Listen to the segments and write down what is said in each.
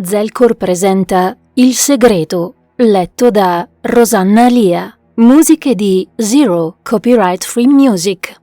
Zelcor presenta Il segreto, letto da Rosanna Alia. Musiche di Zero, Copyright Free Music.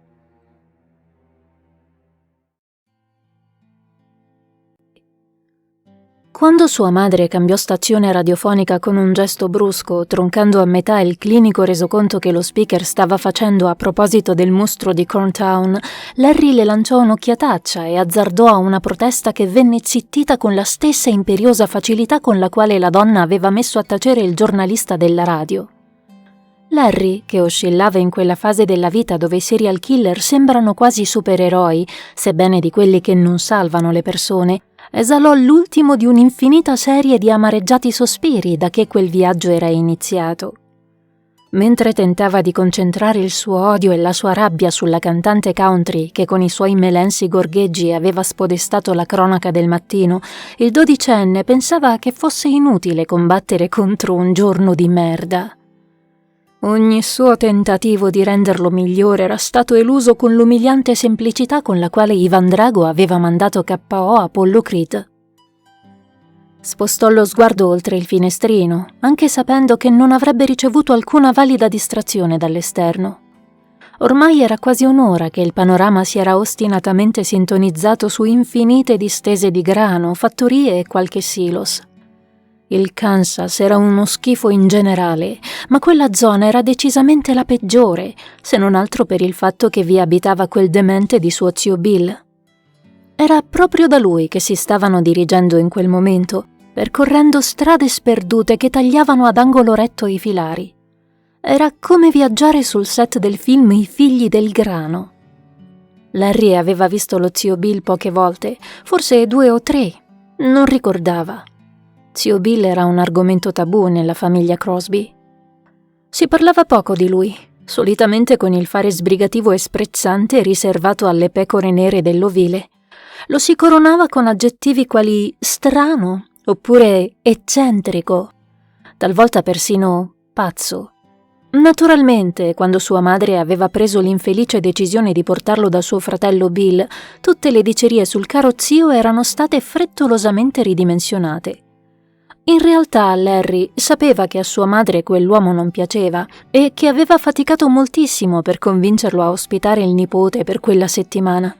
Quando sua madre cambiò stazione radiofonica con un gesto brusco, troncando a metà il clinico resoconto che lo speaker stava facendo a proposito del mostro di Corntown, Larry le lanciò un'occhiataccia e azzardò a una protesta che venne zittita con la stessa imperiosa facilità con la quale la donna aveva messo a tacere il giornalista della radio. Larry, che oscillava in quella fase della vita dove i serial killer sembrano quasi supereroi, sebbene di quelli che non salvano le persone, esalò l'ultimo di un'infinita serie di amareggiati sospiri da che quel viaggio era iniziato. Mentre tentava di concentrare il suo odio e la sua rabbia sulla cantante country che con i suoi melensi gorgheggi aveva spodestato la cronaca del mattino, il dodicenne pensava che fosse inutile combattere contro un giorno di merda. Ogni suo tentativo di renderlo migliore era stato eluso con l'umiliante semplicità con la quale Ivan Drago aveva mandato KO Apollo Creed. Spostò lo sguardo oltre il finestrino, anche sapendo che non avrebbe ricevuto alcuna valida distrazione dall'esterno. Ormai era quasi un'ora che il panorama si era ostinatamente sintonizzato su infinite distese di grano, fattorie e qualche silos. Il Kansas era uno schifo in generale, ma quella zona era decisamente la peggiore, se non altro per il fatto che vi abitava quel demente di suo zio Bill. Era proprio da lui che si stavano dirigendo in quel momento, percorrendo strade sperdute che tagliavano ad angolo retto i filari. Era come viaggiare sul set del film I figli del grano. Larry aveva visto lo zio Bill poche volte, forse 2 o 3, non ricordava. Zio Bill era un argomento tabù nella famiglia Crosby. Si parlava poco di lui, solitamente con il fare sbrigativo e sprezzante riservato alle pecore nere dell'ovile. Lo si coronava con aggettivi quali strano oppure eccentrico, talvolta persino pazzo. Naturalmente, quando sua madre aveva preso l'infelice decisione di portarlo da suo fratello Bill, tutte le dicerie sul caro zio erano state frettolosamente ridimensionate. In realtà Larry sapeva che a sua madre quell'uomo non piaceva e che aveva faticato moltissimo per convincerlo a ospitare il nipote per quella settimana.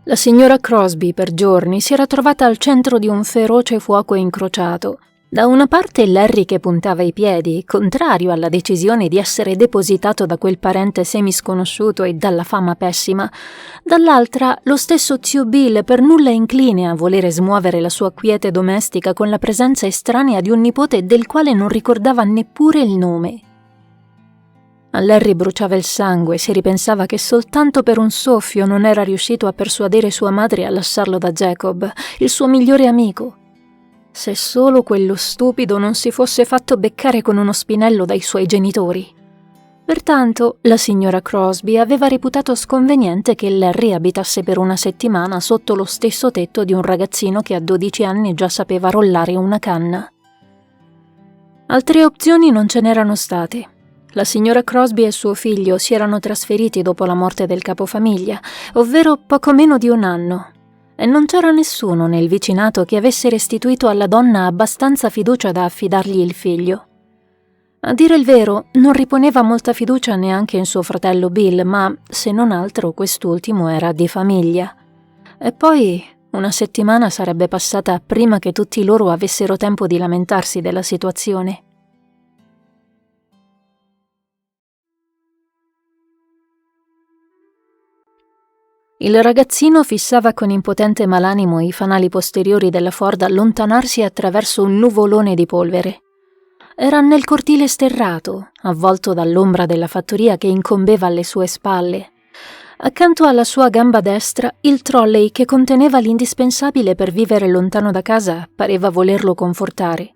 La signora Crosby per giorni si era trovata al centro di un feroce fuoco incrociato. Da una parte Larry che puntava i piedi, contrario alla decisione di essere depositato da quel parente semisconosciuto e dalla fama pessima, dall'altra lo stesso zio Bill per nulla incline a volere smuovere la sua quiete domestica con la presenza estranea di un nipote del quale non ricordava neppure il nome. A Larry bruciava il sangue, si ripensava che soltanto per un soffio non era riuscito a persuadere sua madre a lasciarlo da Jacob, il suo migliore amico. Se solo quello stupido non si fosse fatto beccare con uno spinello dai suoi genitori. Pertanto, la signora Crosby aveva reputato sconveniente che Larry abitasse per una settimana sotto lo stesso tetto di un ragazzino che a 12 anni già sapeva rollare una canna. Altre opzioni non ce n'erano state. La signora Crosby e suo figlio si erano trasferiti dopo la morte del capofamiglia, ovvero poco meno di un anno. E non c'era nessuno nel vicinato che avesse restituito alla donna abbastanza fiducia da affidargli il figlio. A dire il vero, non riponeva molta fiducia neanche in suo fratello Bill, ma se non altro quest'ultimo era di famiglia. E poi una settimana sarebbe passata prima che tutti loro avessero tempo di lamentarsi della situazione. Il ragazzino fissava con impotente malanimo i fanali posteriori della Ford allontanarsi attraverso un nuvolone di polvere. Era nel cortile sterrato, avvolto dall'ombra della fattoria che incombeva alle sue spalle. Accanto alla sua gamba destra, il trolley che conteneva l'indispensabile per vivere lontano da casa pareva volerlo confortare.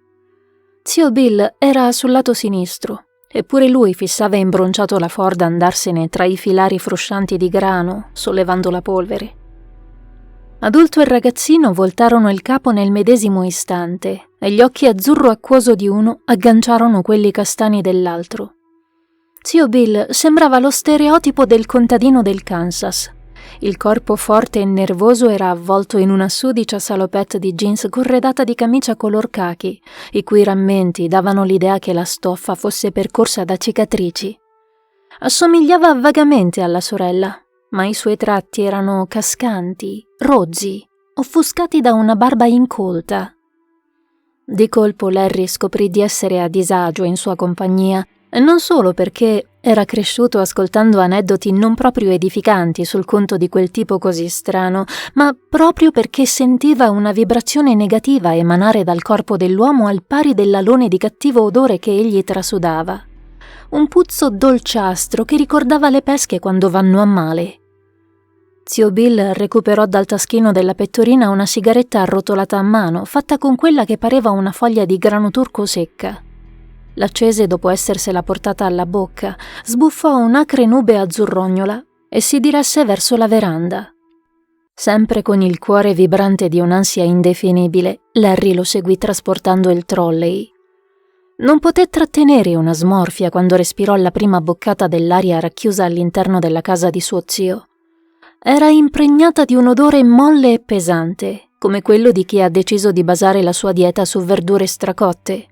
Zio Bill era sul lato sinistro. Eppure lui fissava imbronciato la Ford andarsene tra i filari fruscianti di grano, sollevando la polvere. Adulto e ragazzino voltarono il capo nel medesimo istante e gli occhi azzurro acquoso di uno agganciarono quelli castani dell'altro. Zio Bill sembrava lo stereotipo del contadino del Kansas. Il corpo forte e nervoso era avvolto in una sudicia salopette di jeans corredata di camicia color cachi, i cui rammenti davano l'idea che la stoffa fosse percorsa da cicatrici. Assomigliava vagamente alla sorella, ma i suoi tratti erano cascanti, rozzi, offuscati da una barba incolta. Di colpo Larry scoprì di essere a disagio in sua compagnia, e non solo perché era cresciuto ascoltando aneddoti non proprio edificanti sul conto di quel tipo così strano, ma proprio perché sentiva una vibrazione negativa emanare dal corpo dell'uomo al pari dell'alone di cattivo odore che egli trasudava. Un puzzo dolciastro che ricordava le pesche quando vanno a male. Zio Bill recuperò dal taschino della pettorina una sigaretta arrotolata a mano, fatta con quella che pareva una foglia di grano turco secca. L'accese dopo essersela portata alla bocca, sbuffò un'acre nube azzurrognola e si diresse verso la veranda. Sempre con il cuore vibrante di un'ansia indefinibile, Larry lo seguì trasportando il trolley. Non poté trattenere una smorfia quando respirò la prima boccata dell'aria racchiusa all'interno della casa di suo zio. Era impregnata di un odore molle e pesante, come quello di chi ha deciso di basare la sua dieta su verdure stracotte.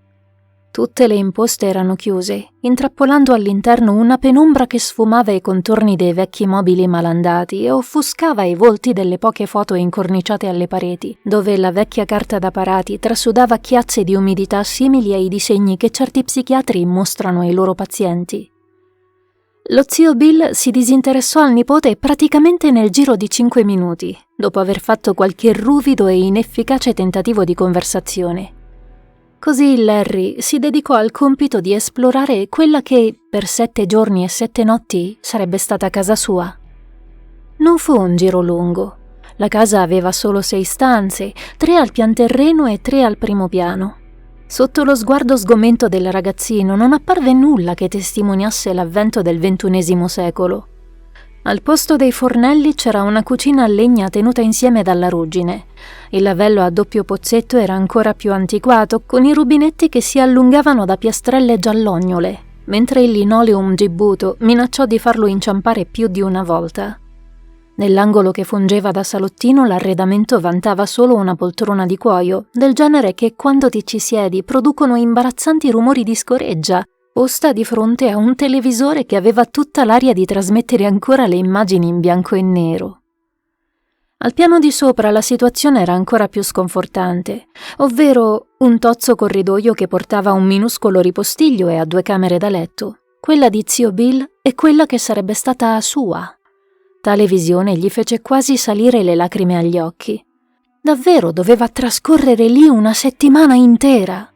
Tutte le imposte erano chiuse, intrappolando all'interno una penombra che sfumava i contorni dei vecchi mobili malandati e offuscava i volti delle poche foto incorniciate alle pareti, dove la vecchia carta da parati trasudava chiazze di umidità simili ai disegni che certi psichiatri mostrano ai loro pazienti. Lo zio Bill si disinteressò al nipote praticamente nel giro di 5 minuti, dopo aver fatto qualche ruvido e inefficace tentativo di conversazione. Così Larry si dedicò al compito di esplorare quella che, per 7 giorni e 7 notti, sarebbe stata casa sua. Non fu un giro lungo. La casa aveva solo 6 stanze, 3 al pianterreno e 3 al primo piano. Sotto lo sguardo sgomento del ragazzino non apparve nulla che testimoniasse l'avvento del XXI secolo. Al posto dei fornelli c'era una cucina a legna tenuta insieme dalla ruggine. Il lavello a doppio pozzetto era ancora più antiquato, con i rubinetti che si allungavano da piastrelle giallognole, mentre il linoleum gibbuto minacciò di farlo inciampare più di una volta. Nell'angolo che fungeva da salottino l'arredamento vantava solo una poltrona di cuoio, del genere che quando ti ci siedi producono imbarazzanti rumori di scoreggia, posta di fronte a un televisore che aveva tutta l'aria di trasmettere ancora le immagini in bianco e nero. Al piano di sopra la situazione era ancora più sconfortante, ovvero un tozzo corridoio che portava a un minuscolo ripostiglio e a 2 camere da letto, quella di zio Bill e quella che sarebbe stata sua. Tale visione gli fece quasi salire le lacrime agli occhi. Davvero doveva trascorrere lì una settimana intera.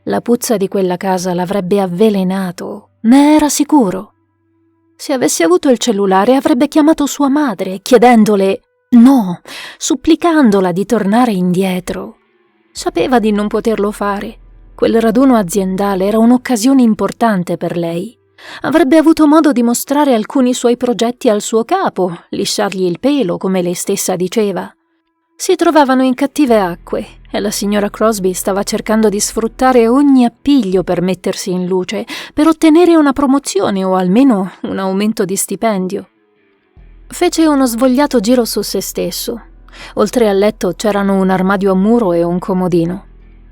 La puzza di quella casa l'avrebbe avvelenato, ne era sicuro. Se avesse avuto il cellulare avrebbe chiamato sua madre, chiedendole no, supplicandola di tornare indietro. Sapeva di non poterlo fare. Quel raduno aziendale era un'occasione importante per lei. Avrebbe avuto modo di mostrare alcuni suoi progetti al suo capo, lisciargli il pelo, come lei stessa diceva. Si trovavano in cattive acque e la signora Crosby stava cercando di sfruttare ogni appiglio per mettersi in luce, per ottenere una promozione o almeno un aumento di stipendio. Fece uno svogliato giro su se stesso. Oltre al letto c'erano un armadio a muro e un comodino.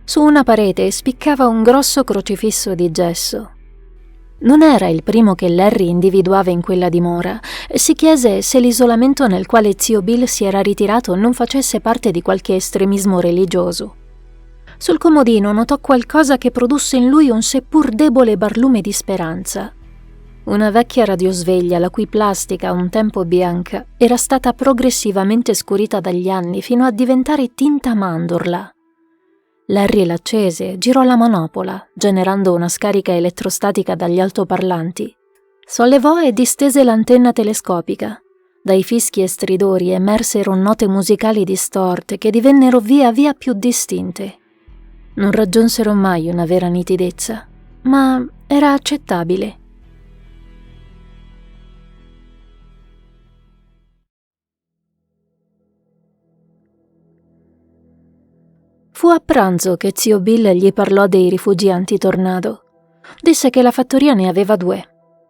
Su una parete spiccava un grosso crocifisso di gesso. Non era il primo che Larry individuava in quella dimora e si chiese se l'isolamento nel quale zio Bill si era ritirato non facesse parte di qualche estremismo religioso. Sul comodino notò qualcosa che produsse in lui un seppur debole barlume di speranza. Una vecchia radiosveglia la cui plastica, un tempo bianca, era stata progressivamente scurita dagli anni fino a diventare tinta mandorla. Larry l'accese, girò la manopola, generando una scarica elettrostatica dagli altoparlanti. Sollevò e distese l'antenna telescopica. Dai fischi e stridori emersero note musicali distorte che divennero via via più distinte. Non raggiunsero mai una vera nitidezza, ma era accettabile. Fu a pranzo che zio Bill gli parlò dei rifugi antitornado. Disse che la fattoria ne aveva 2.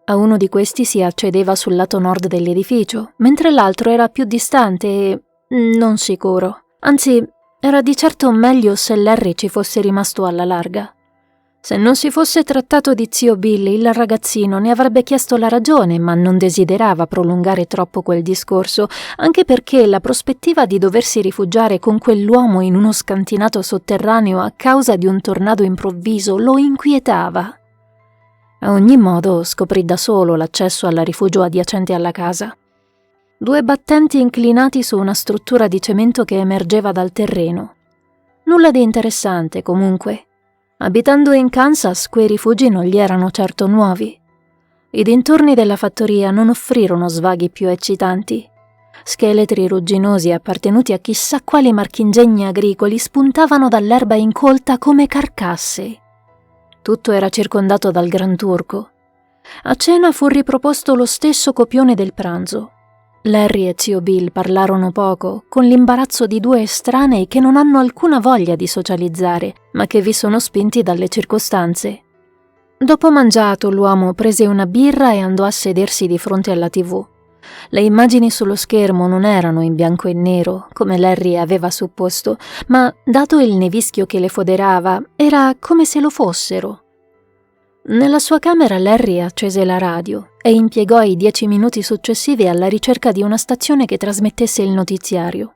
A uno di questi si accedeva sul lato nord dell'edificio, mentre l'altro era più distante e non sicuro. Anzi, era di certo meglio se Larry ci fosse rimasto alla larga. Se non si fosse trattato di zio Billy, il ragazzino ne avrebbe chiesto la ragione, ma non desiderava prolungare troppo quel discorso, anche perché la prospettiva di doversi rifugiare con quell'uomo in uno scantinato sotterraneo a causa di un tornado improvviso lo inquietava. A ogni modo scoprì da solo l'accesso al rifugio adiacente alla casa. 2 battenti inclinati su una struttura di cemento che emergeva dal terreno. Nulla di interessante, comunque. Abitando in Kansas, quei rifugi non gli erano certo nuovi. I dintorni della fattoria non offrirono svaghi più eccitanti. Scheletri rugginosi appartenuti a chissà quali marchingegni agricoli spuntavano dall'erba incolta come carcasse. Tutto era circondato dal Gran Turco. A cena fu riproposto lo stesso copione del pranzo. Larry e zio Bill parlarono poco, con l'imbarazzo di 2 estranei che non hanno alcuna voglia di socializzare, ma che vi sono spinti dalle circostanze. Dopo mangiato, l'uomo prese una birra e andò a sedersi di fronte alla TV. Le immagini sullo schermo non erano in bianco e nero, come Larry aveva supposto, ma, dato il nevischio che le foderava, era come se lo fossero. Nella sua camera Larry accese la radio e impiegò i 10 minuti successivi alla ricerca di una stazione che trasmettesse il notiziario.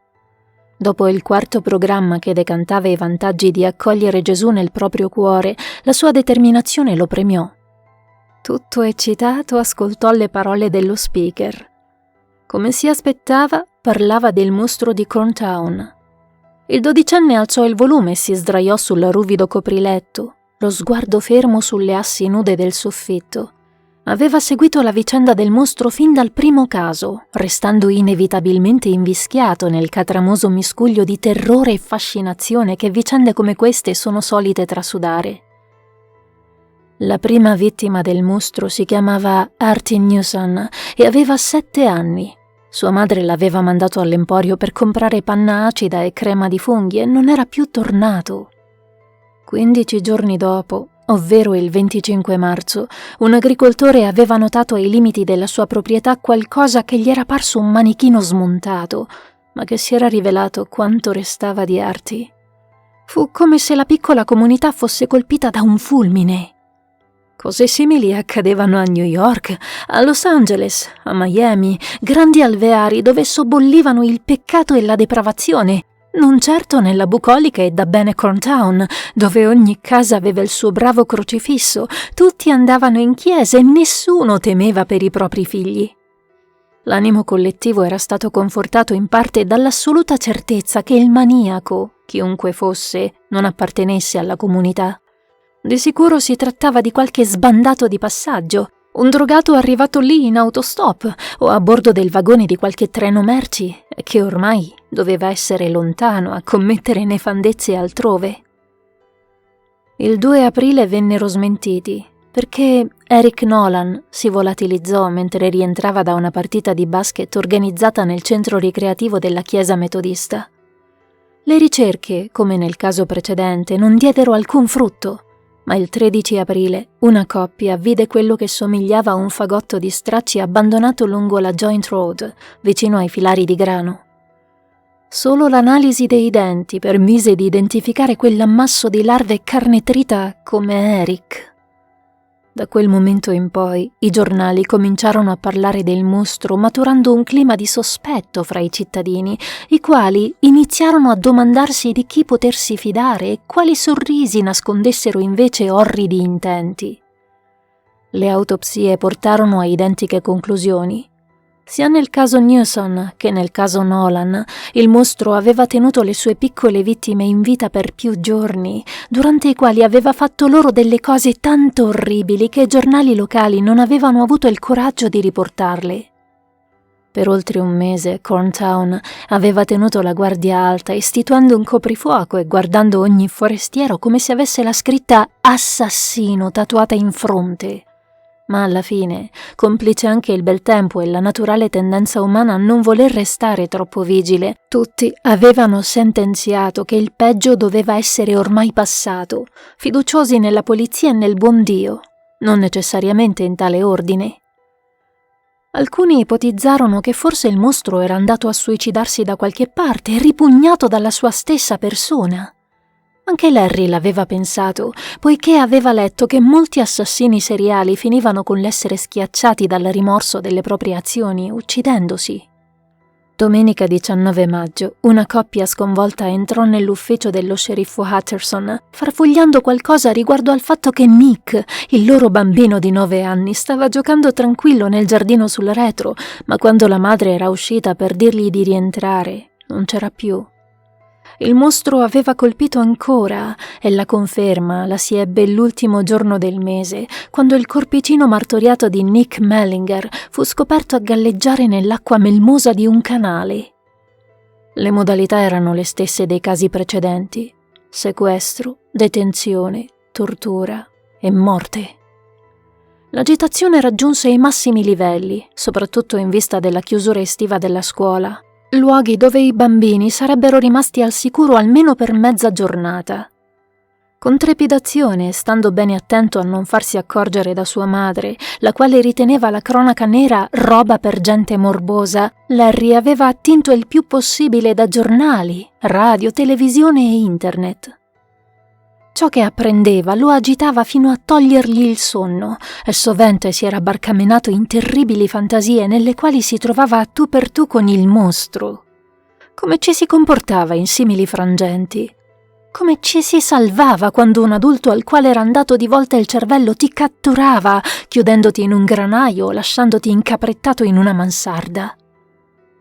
Dopo il 4º programma che decantava i vantaggi di accogliere Gesù nel proprio cuore, la sua determinazione lo premiò. Tutto eccitato ascoltò le parole dello speaker. Come si aspettava, parlava del mostro di Corntown. Il 12enne alzò il volume e si sdraiò sul ruvido copriletto, lo sguardo fermo sulle assi nude del soffitto. Aveva seguito la vicenda del mostro fin dal primo caso, restando inevitabilmente invischiato nel catramoso miscuglio di terrore e fascinazione che vicende come queste sono solite trasudare. La prima vittima del mostro si chiamava Artie Newson e aveva 7 anni. Sua madre l'aveva mandato all'emporio per comprare panna acida e crema di funghi e non era più tornato. 15 giorni dopo, ovvero il 25 marzo, un agricoltore aveva notato ai limiti della sua proprietà qualcosa che gli era parso un manichino smontato, ma che si era rivelato quanto restava di Artie. Fu come se la piccola comunità fosse colpita da un fulmine. Cose simili accadevano a New York, a Los Angeles, a Miami, grandi alveari dove sobbollivano il peccato e la depravazione, non certo nella bucolica e da bene Corntown, dove ogni casa aveva il suo bravo crocifisso, tutti andavano in chiesa e nessuno temeva per i propri figli. L'animo collettivo era stato confortato in parte dall'assoluta certezza che il maniaco, chiunque fosse, non appartenesse alla comunità. Di sicuro si trattava di qualche sbandato di passaggio, un drogato arrivato lì in autostop o a bordo del vagone di qualche treno merci e che ormai doveva essere lontano a commettere nefandezze altrove. Il 2 aprile vennero smentiti perché Eric Nolan si volatilizzò mentre rientrava da una partita di basket organizzata nel centro ricreativo della chiesa metodista. Le ricerche, come nel caso precedente, non diedero alcun frutto, ma il 13 aprile una coppia vide quello che somigliava a un fagotto di stracci abbandonato lungo la Joint Road, vicino ai filari di grano. Solo l'analisi dei denti permise di identificare quell'ammasso di larve carne trita come Eric. Da quel momento in poi i giornali cominciarono a parlare del mostro, maturando un clima di sospetto fra i cittadini, i quali iniziarono a domandarsi di chi potersi fidare e quali sorrisi nascondessero invece orridi intenti. Le autopsie portarono a identiche conclusioni. Sia nel caso Newson che nel caso Nolan, il mostro aveva tenuto le sue piccole vittime in vita per più giorni, durante i quali aveva fatto loro delle cose tanto orribili che i giornali locali non avevano avuto il coraggio di riportarle. Per oltre un mese Corntown aveva tenuto la guardia alta, istituendo un coprifuoco e guardando ogni forestiero come se avesse la scritta «assassino» tatuata in fronte. Ma alla fine, complice anche il bel tempo e la naturale tendenza umana a non voler restare troppo vigile, tutti avevano sentenziato che il peggio doveva essere ormai passato, fiduciosi nella polizia e nel buon Dio, non necessariamente in tale ordine. Alcuni ipotizzarono che forse il mostro era andato a suicidarsi da qualche parte, ripugnato dalla sua stessa persona. Anche Larry l'aveva pensato, poiché aveva letto che molti assassini seriali finivano con l'essere schiacciati dal rimorso delle proprie azioni, uccidendosi. Domenica 19 maggio, una coppia sconvolta entrò nell'ufficio dello sceriffo Utterson, farfugliando qualcosa riguardo al fatto che Nick, il loro bambino di 9 anni, stava giocando tranquillo nel giardino sul retro, ma quando la madre era uscita per dirgli di rientrare, non c'era più. Il mostro aveva colpito ancora e la conferma la si ebbe l'ultimo giorno del mese, quando il corpicino martoriato di Nick Mellinger fu scoperto a galleggiare nell'acqua melmosa di un canale. Le modalità erano le stesse dei casi precedenti: sequestro, detenzione, tortura e morte. L'agitazione raggiunse i massimi livelli, soprattutto in vista della chiusura estiva della scuola, luoghi dove i bambini sarebbero rimasti al sicuro almeno per mezza giornata. Con trepidazione, stando bene attento a non farsi accorgere da sua madre, la quale riteneva la cronaca nera roba per gente morbosa, Larry aveva attinto il più possibile da giornali, radio, televisione e internet. Ciò che apprendeva lo agitava fino a togliergli il sonno e sovente si era barcamenato in terribili fantasie nelle quali si trovava a tu per tu con il mostro. Come ci si comportava in simili frangenti? Come ci si salvava quando un adulto al quale era andato di volta il cervello ti catturava, chiudendoti in un granaio o lasciandoti incaprettato in una mansarda?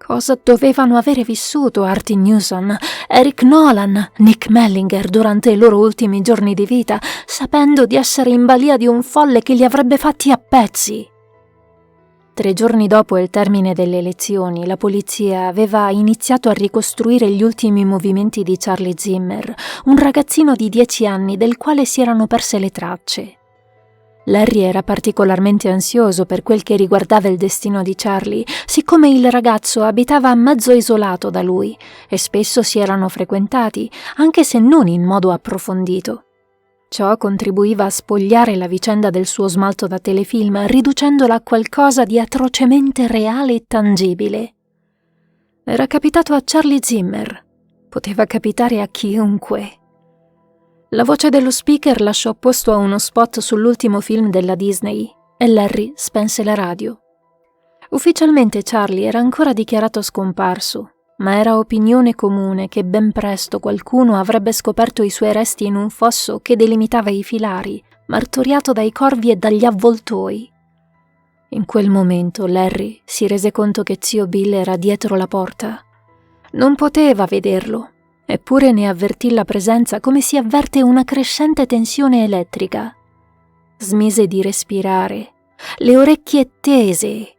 Cosa dovevano avere vissuto Artie Newson, Eric Nolan, Nick Mellinger durante i loro ultimi giorni di vita, sapendo di essere in balia di un folle che li avrebbe fatti a pezzi? 3 giorni dopo il termine delle elezioni, la polizia aveva iniziato a ricostruire gli ultimi movimenti di Charlie Zimmer, un ragazzino di 10 anni del quale si erano perse le tracce. Larry era particolarmente ansioso per quel che riguardava il destino di Charlie, siccome il ragazzo abitava mezzo isolato da lui e spesso si erano frequentati, anche se non in modo approfondito. Ciò contribuiva a spogliare la vicenda del suo smalto da telefilm, riducendola a qualcosa di atrocemente reale e tangibile. Era capitato a Charlie Zimmer. Poteva capitare a chiunque. La voce dello speaker lasciò posto a uno spot sull'ultimo film della Disney e Larry spense la radio. Ufficialmente Charlie era ancora dichiarato scomparso, ma era opinione comune che ben presto qualcuno avrebbe scoperto i suoi resti in un fosso che delimitava i filari, martoriato dai corvi e dagli avvoltoi. In quel momento Larry si rese conto che zio Bill era dietro la porta. Non poteva vederlo, eppure ne avvertì la presenza come si avverte una crescente tensione elettrica. Smise di respirare, le orecchie tese.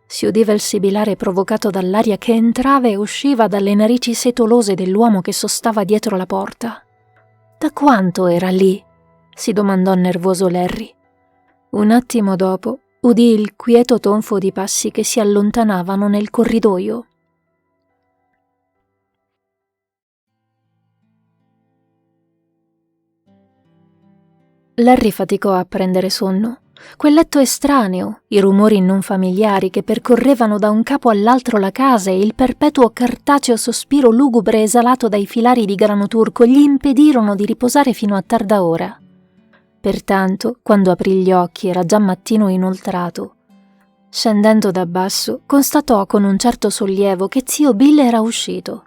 Si udiva il sibilare provocato dall'aria che entrava e usciva dalle narici setolose dell'uomo che sostava dietro la porta. Da quanto era lì? Si domandò nervoso Larry. Un attimo dopo udì il quieto tonfo di passi che si allontanavano nel corridoio. Larry faticò a prendere sonno. Quel letto estraneo, i rumori non familiari che percorrevano da un capo all'altro la casa e il perpetuo cartaceo sospiro lugubre esalato dai filari di grano turco gli impedirono di riposare fino a tarda ora. Pertanto, quando aprì gli occhi era già mattino inoltrato. Scendendo da basso, constatò con un certo sollievo che zio Bill era uscito.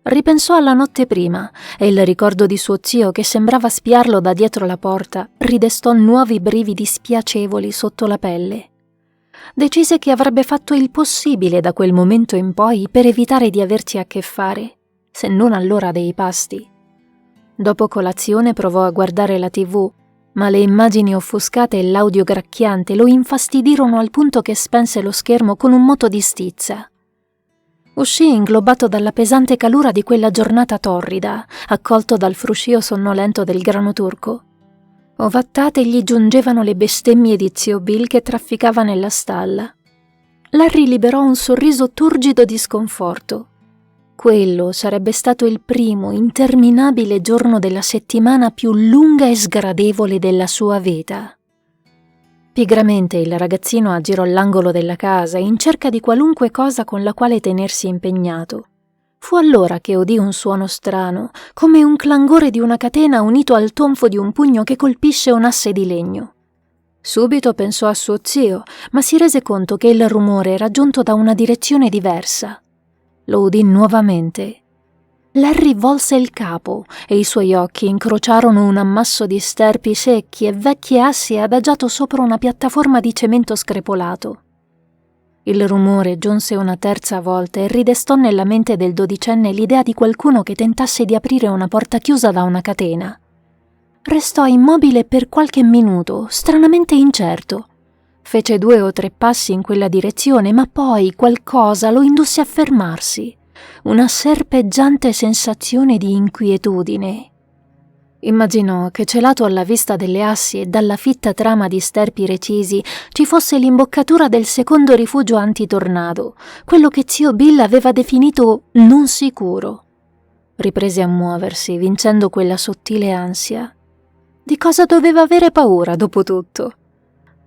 Ripensò alla notte prima e il ricordo di suo zio che sembrava spiarlo da dietro la porta ridestò nuovi brividi spiacevoli sotto la pelle. Decise che avrebbe fatto il possibile da quel momento in poi per evitare di averci a che fare, se non all'ora dei pasti. Dopo colazione provò a guardare la TV, ma le immagini offuscate e l'audio gracchiante lo infastidirono al punto che spense lo schermo con un moto di stizza. Uscì inglobato dalla pesante calura di quella giornata torrida, accolto dal fruscio sonnolento del grano turco. Ovattate gli giungevano le bestemmie di zio Bill che trafficava nella stalla. Larry liberò un sorriso turgido di sconforto. Quello sarebbe stato il primo interminabile giorno della settimana più lunga e sgradevole della sua vita. Pigramente il ragazzino aggirò l'angolo della casa in cerca di qualunque cosa con la quale tenersi impegnato. Fu allora che udì un suono strano, come un clangore di una catena unito al tonfo di un pugno che colpisce un asse di legno. Subito pensò a suo zio, ma si rese conto che il rumore era giunto da una direzione diversa. Lo udì nuovamente. Larry volse il capo e i suoi occhi incrociarono un ammasso di sterpi secchi e vecchie assi adagiato sopra una piattaforma di cemento screpolato. Il rumore giunse una terza volta e ridestò nella mente del dodicenne l'idea di qualcuno che tentasse di aprire una porta chiusa da una catena. Restò immobile per qualche minuto, stranamente incerto. Fece 2 o 3 passi in quella direzione, ma poi qualcosa lo indusse a fermarsi. Una serpeggiante sensazione di inquietudine. Immaginò che celato alla vista delle assi e dalla fitta trama di sterpi recisi ci fosse l'imboccatura del secondo rifugio antitornado, quello che zio Bill aveva definito non sicuro. Riprese a muoversi, vincendo quella sottile ansia. Di cosa doveva avere paura, dopo tutto?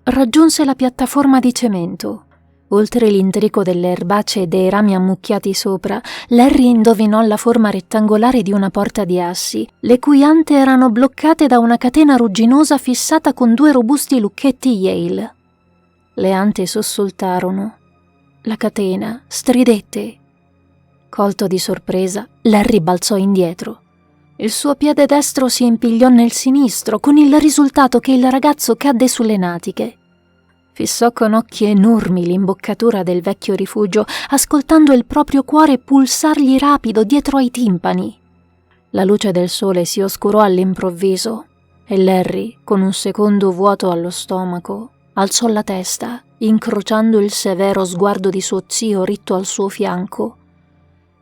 Raggiunse la piattaforma di cemento. Oltre l'intrico delle erbacee e dei rami ammucchiati sopra, Larry indovinò la forma rettangolare di una porta di assi, le cui ante erano bloccate da una catena rugginosa fissata con 2 robusti lucchetti Yale. Le ante sussultarono. La catena stridette. Colto di sorpresa, Larry balzò indietro. Il suo piede destro si impigliò nel sinistro, con il risultato che il ragazzo cadde sulle natiche. Fissò con occhi enormi l'imboccatura del vecchio rifugio, ascoltando il proprio cuore pulsargli rapido dietro ai timpani. La luce del sole si oscurò all'improvviso e Larry, con un secondo vuoto allo stomaco, alzò la testa, incrociando il severo sguardo di suo zio ritto al suo fianco.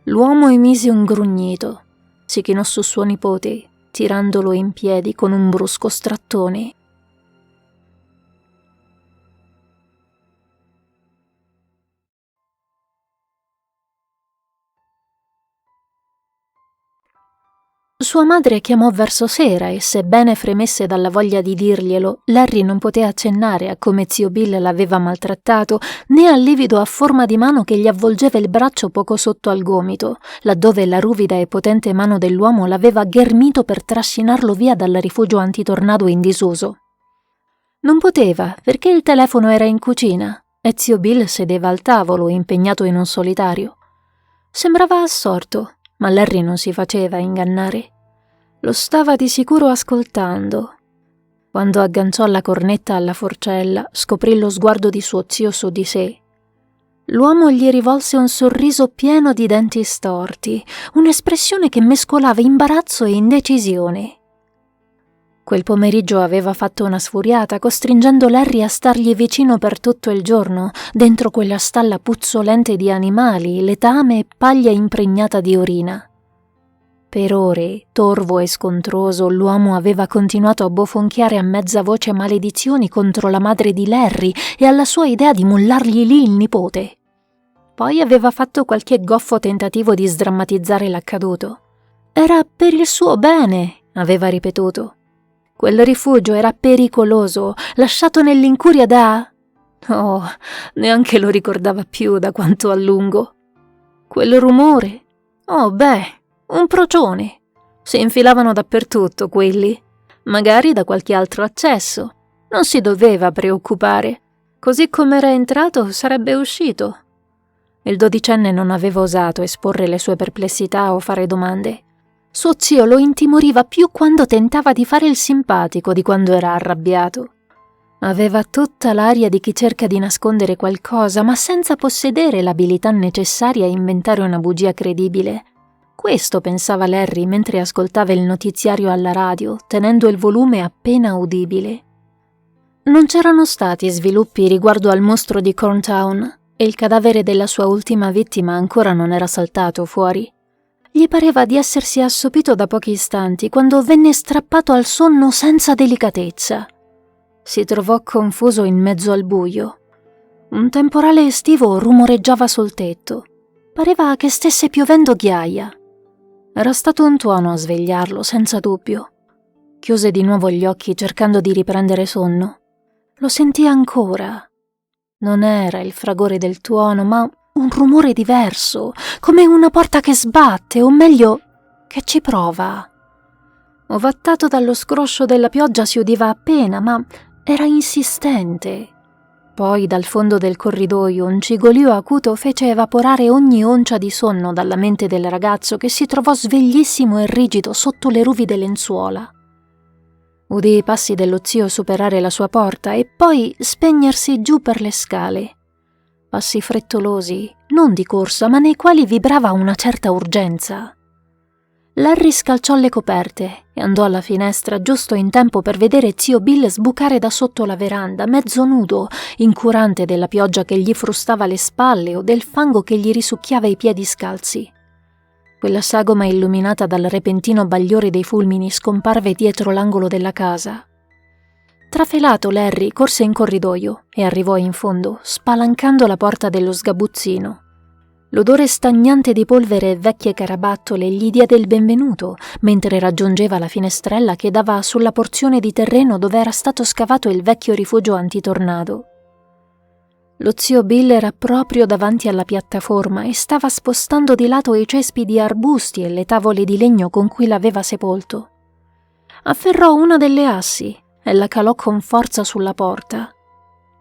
L'uomo emise un grugnito, si chinò su suo nipote, tirandolo in piedi con un brusco strattone. Sua madre chiamò verso sera e, sebbene fremesse dalla voglia di dirglielo, Larry non poté accennare a come zio Bill l'aveva maltrattato, né al livido a forma di mano che gli avvolgeva il braccio poco sotto al gomito, laddove la ruvida e potente mano dell'uomo l'aveva ghermito per trascinarlo via dal rifugio antitornado in disuso. Non poteva, perché il telefono era in cucina e zio Bill sedeva al tavolo, impegnato in un solitario. Sembrava assorto, ma Larry non si faceva ingannare. Lo stava di sicuro ascoltando. Quando agganciò la cornetta alla forcella, scoprì lo sguardo di suo zio su di sé. L'uomo gli rivolse un sorriso pieno di denti storti, un'espressione che mescolava imbarazzo e indecisione. Quel pomeriggio aveva fatto una sfuriata, costringendo Larry a stargli vicino per tutto il giorno, dentro quella stalla puzzolente di animali, letame e paglia impregnata di urina. Per ore, torvo e scontroso, l'uomo aveva continuato a bofonchiare a mezza voce maledizioni contro la madre di Larry e alla sua idea di mollargli lì il nipote. Poi aveva fatto qualche goffo tentativo di sdrammatizzare l'accaduto. Era per il suo bene, aveva ripetuto. Quel rifugio era pericoloso, lasciato nell'incuria da... Oh, neanche lo ricordava più da quanto a lungo. Quel rumore? Oh, beh... Un procione. Si infilavano dappertutto quelli, magari da qualche altro accesso. Non si doveva preoccupare. Così come era entrato, sarebbe uscito. Il dodicenne non aveva osato esporre le sue perplessità o fare domande. Suo zio lo intimoriva più quando tentava di fare il simpatico di quando era arrabbiato. Aveva tutta l'aria di chi cerca di nascondere qualcosa, ma senza possedere l'abilità necessaria a inventare una bugia credibile. Questo pensava Larry mentre ascoltava il notiziario alla radio, tenendo il volume appena udibile. Non c'erano stati sviluppi riguardo al mostro di Corntown e il cadavere della sua ultima vittima ancora non era saltato fuori. Gli pareva di essersi assopito da pochi istanti quando venne strappato al sonno senza delicatezza. Si trovò confuso in mezzo al buio. Un temporale estivo rumoreggiava sul tetto. Pareva che stesse piovendo ghiaia. Era stato un tuono a svegliarlo, senza dubbio. Chiuse di nuovo gli occhi cercando di riprendere sonno. Lo sentì ancora. Non era il fragore del tuono, ma un rumore diverso, come una porta che sbatte, o meglio, che ci prova. Ovattato dallo scroscio della pioggia si udiva appena, ma era insistente. Poi dal fondo del corridoio un cigolio acuto fece evaporare ogni oncia di sonno dalla mente del ragazzo, che si trovò sveglissimo e rigido sotto le ruvide lenzuola. Udì i passi dello zio superare la sua porta e poi spegnersi giù per le scale. Passi frettolosi, non di corsa, ma nei quali vibrava una certa urgenza. Larry scalciò le coperte e andò alla finestra giusto in tempo per vedere zio Bill sbucare da sotto la veranda, mezzo nudo, incurante della pioggia che gli frustava le spalle o del fango che gli risucchiava i piedi scalzi. Quella sagoma illuminata dal repentino bagliore dei fulmini scomparve dietro l'angolo della casa. Trafelato, Larry corse in corridoio e arrivò in fondo, spalancando la porta dello sgabuzzino. L'odore stagnante di polvere e vecchie carabattole gli diede il benvenuto mentre raggiungeva la finestrella che dava sulla porzione di terreno dove era stato scavato il vecchio rifugio antitornado. Lo zio Bill era proprio davanti alla piattaforma e stava spostando di lato i cespi di arbusti e le tavole di legno con cui l'aveva sepolto. Afferrò una delle assi e la calò con forza sulla porta.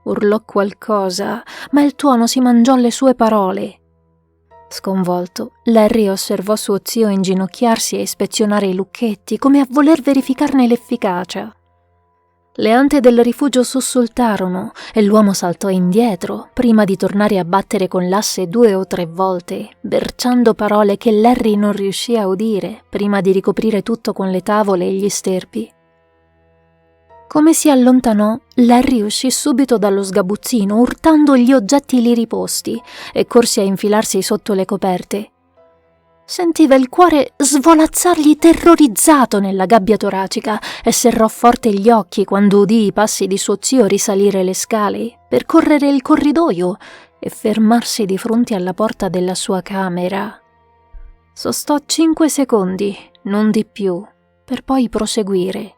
Urlò qualcosa, ma il tuono si mangiò le sue parole. Sconvolto, Larry osservò suo zio inginocchiarsi e ispezionare i lucchetti, come a voler verificarne l'efficacia. Le ante del rifugio sussultarono e l'uomo saltò indietro, prima di tornare a battere con l'asse 2 o 3 volte, berciando parole che Larry non riuscì a udire, prima di ricoprire tutto con le tavole e gli sterpi. Come si allontanò, Larry uscì subito dallo sgabuzzino, urtando gli oggetti lì riposti, e corse a infilarsi sotto le coperte. Sentiva il cuore svolazzargli terrorizzato nella gabbia toracica e serrò forte gli occhi quando udì i passi di suo zio risalire le scale, percorrere il corridoio e fermarsi di fronte alla porta della sua camera. Sostò 5 secondi, non di più, per poi proseguire.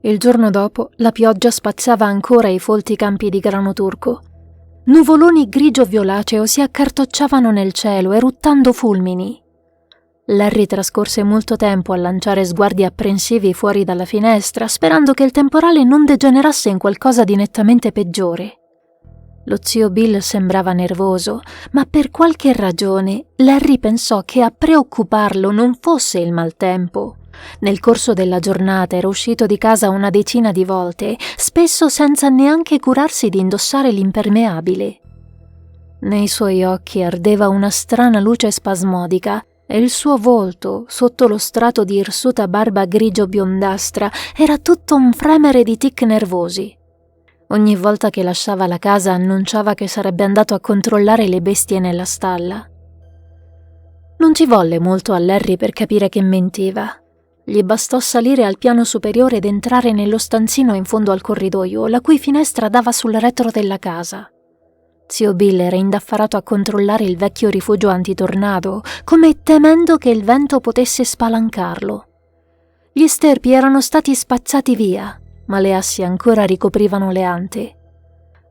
Il giorno dopo la pioggia spazzava ancora i folti campi di grano turco. Nuvoloni grigio-violaceo si accartocciavano nel cielo, eruttando fulmini. Larry trascorse molto tempo a lanciare sguardi apprensivi fuori dalla finestra, sperando che il temporale non degenerasse in qualcosa di nettamente peggiore. Lo zio Bill sembrava nervoso, ma per qualche ragione Larry pensò che a preoccuparlo non fosse il maltempo. Nel corso della giornata era uscito di casa una decina di volte, spesso senza neanche curarsi di indossare l'impermeabile. Nei suoi occhi ardeva una strana luce spasmodica e il suo volto, sotto lo strato di irsuta barba grigio-biondastra, era tutto un fremere di tic nervosi. Ogni volta che lasciava la casa annunciava che sarebbe andato a controllare le bestie nella stalla. Non ci volle molto a Larry per capire che mentiva. Gli bastò salire al piano superiore ed entrare nello stanzino in fondo al corridoio, la cui finestra dava sul retro della casa. Zio Bill era indaffarato a controllare il vecchio rifugio antitornado, come temendo che il vento potesse spalancarlo. Gli sterpi erano stati spazzati via, ma le assi ancora ricoprivano le ante.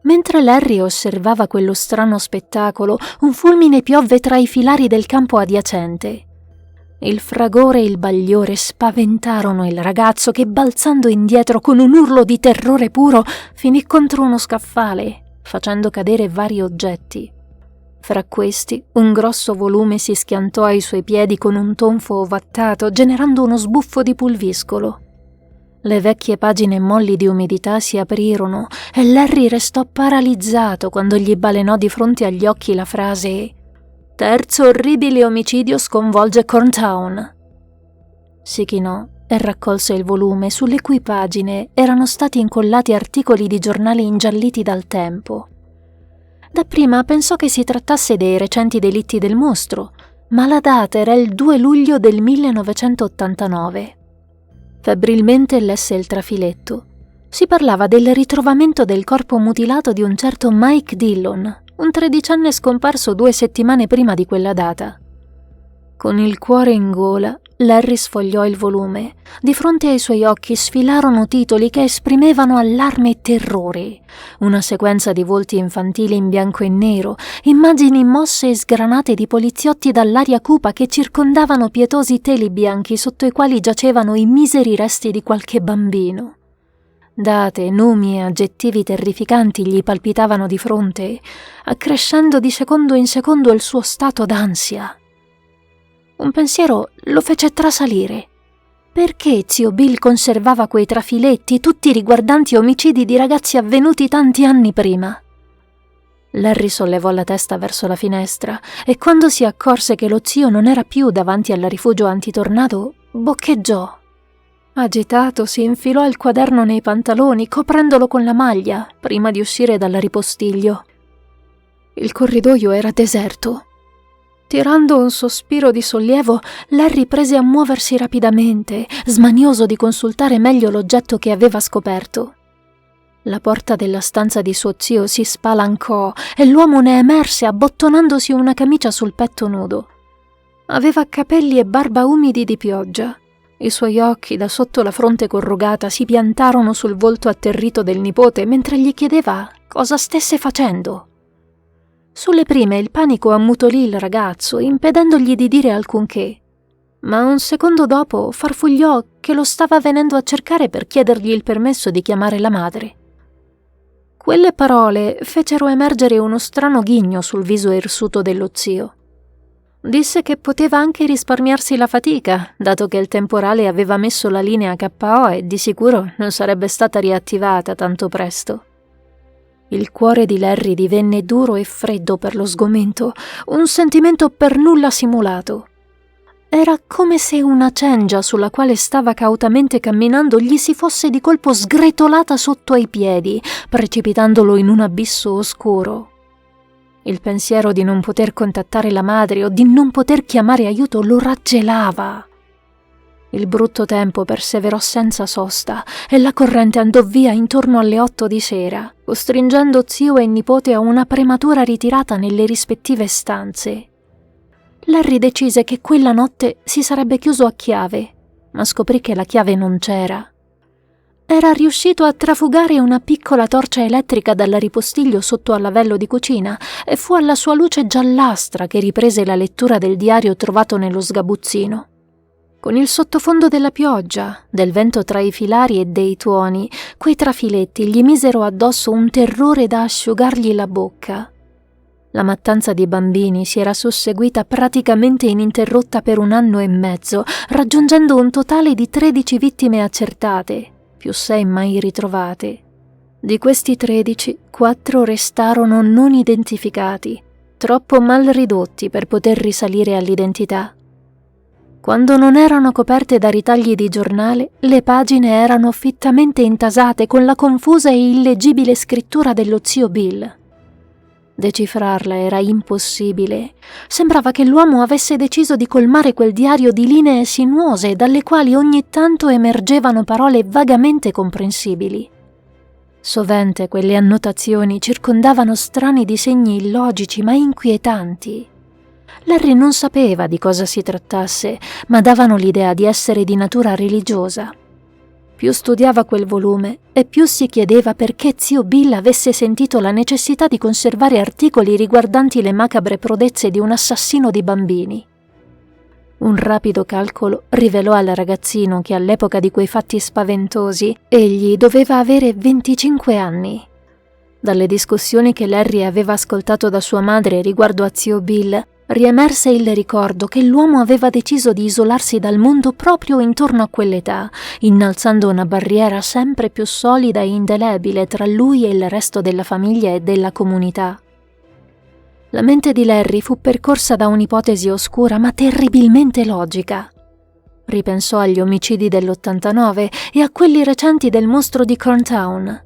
Mentre Larry osservava quello strano spettacolo, un fulmine piovve tra i filari del campo adiacente. Il fragore e il bagliore spaventarono il ragazzo che, balzando indietro con un urlo di terrore puro, finì contro uno scaffale, facendo cadere vari oggetti. Fra questi, un grosso volume si schiantò ai suoi piedi con un tonfo ovattato, generando uno sbuffo di pulviscolo. Le vecchie pagine molli di umidità si aprirono e Larry restò paralizzato quando gli balenò di fronte agli occhi la frase «Terzo orribile omicidio sconvolge Corntown». Si chinò e raccolse il volume, sulle cui pagine erano stati incollati articoli di giornale ingialliti dal tempo. Dapprima pensò che si trattasse dei recenti delitti del mostro, ma la data era il 2 luglio del 1989. Febbrilmente lesse il trafiletto. Si parlava del ritrovamento del corpo mutilato di un certo Mike Dillon, un 13enne scomparso 2 settimane prima di quella data. Con il cuore in gola, Larry sfogliò il volume. Di fronte ai suoi occhi sfilarono titoli che esprimevano allarme e terrore. Una sequenza di volti infantili in bianco e nero, immagini mosse e sgranate di poliziotti dall'aria cupa che circondavano pietosi teli bianchi sotto i quali giacevano i miseri resti di qualche bambino. Date, nomi e aggettivi terrificanti gli palpitavano di fronte, accrescendo di secondo in secondo il suo stato d'ansia. Un pensiero lo fece trasalire. Perché zio Bill conservava quei trafiletti tutti riguardanti omicidi di ragazzi avvenuti tanti anni prima? Larry sollevò la testa verso la finestra e quando si accorse che lo zio non era più davanti al rifugio antitornado, boccheggiò. Agitato si infilò il quaderno nei pantaloni, coprendolo con la maglia, prima di uscire dal ripostiglio. Il corridoio era deserto. Tirando un sospiro di sollievo, Larry prese a muoversi rapidamente, smanioso di consultare meglio l'oggetto che aveva scoperto. La porta della stanza di suo zio si spalancò e l'uomo ne emerse abbottonandosi una camicia sul petto nudo. Aveva capelli e barba umidi di pioggia. I suoi occhi, da sotto la fronte corrugata, si piantarono sul volto atterrito del nipote mentre gli chiedeva cosa stesse facendo. Sulle prime il panico ammutolì il ragazzo, impedendogli di dire alcunché, ma un secondo dopo farfugliò che lo stava venendo a cercare per chiedergli il permesso di chiamare la madre. Quelle parole fecero emergere uno strano ghigno sul viso irsuto dello zio. Disse che poteva anche risparmiarsi la fatica, dato che il temporale aveva messo la linea KO e di sicuro non sarebbe stata riattivata tanto presto. Il cuore di Larry divenne duro e freddo per lo sgomento, un sentimento per nulla simulato. Era come se una cengia sulla quale stava cautamente camminando gli si fosse di colpo sgretolata sotto ai piedi, precipitandolo in un abisso oscuro. Il pensiero di non poter contattare la madre o di non poter chiamare aiuto lo raggelava. Il brutto tempo perseverò senza sosta e la corrente andò via intorno alle 8 di sera, costringendo zio e nipote a una prematura ritirata nelle rispettive stanze. Larry decise che quella notte si sarebbe chiuso a chiave, ma scoprì che la chiave non c'era. Era riuscito a trafugare una piccola torcia elettrica dal ripostiglio sotto al lavello di cucina e fu alla sua luce giallastra che riprese la lettura del diario trovato nello sgabuzzino. Con il sottofondo della pioggia, del vento tra i filari e dei tuoni, quei trafiletti gli misero addosso un terrore da asciugargli la bocca. La mattanza di bambini si era susseguita praticamente ininterrotta per 1 anno e mezzo, raggiungendo un totale di 13 vittime accertate, più 6 mai ritrovate. Di questi 13, 4 restarono non identificati, troppo mal ridotti per poter risalire all'identità. Quando non erano coperte da ritagli di giornale, le pagine erano fittamente intasate con la confusa e illeggibile scrittura dello zio Bill. Decifrarla era impossibile. Sembrava che l'uomo avesse deciso di colmare quel diario di linee sinuose dalle quali ogni tanto emergevano parole vagamente comprensibili. Sovente quelle annotazioni circondavano strani disegni illogici ma inquietanti. Larry non sapeva di cosa si trattasse, ma davano l'idea di essere di natura religiosa. Più studiava quel volume e più si chiedeva perché zio Bill avesse sentito la necessità di conservare articoli riguardanti le macabre prodezze di un assassino di bambini. Un rapido calcolo rivelò al ragazzino che all'epoca di quei fatti spaventosi egli doveva avere 25 anni. Dalle discussioni che Larry aveva ascoltato da sua madre riguardo a zio Bill, riemerse il ricordo che l'uomo aveva deciso di isolarsi dal mondo proprio intorno a quell'età, innalzando una barriera sempre più solida e indelebile tra lui e il resto della famiglia e della comunità. La mente di Larry fu percorsa da un'ipotesi oscura ma terribilmente logica. Ripensò agli omicidi dell'89 e a quelli recenti del mostro di Corntown.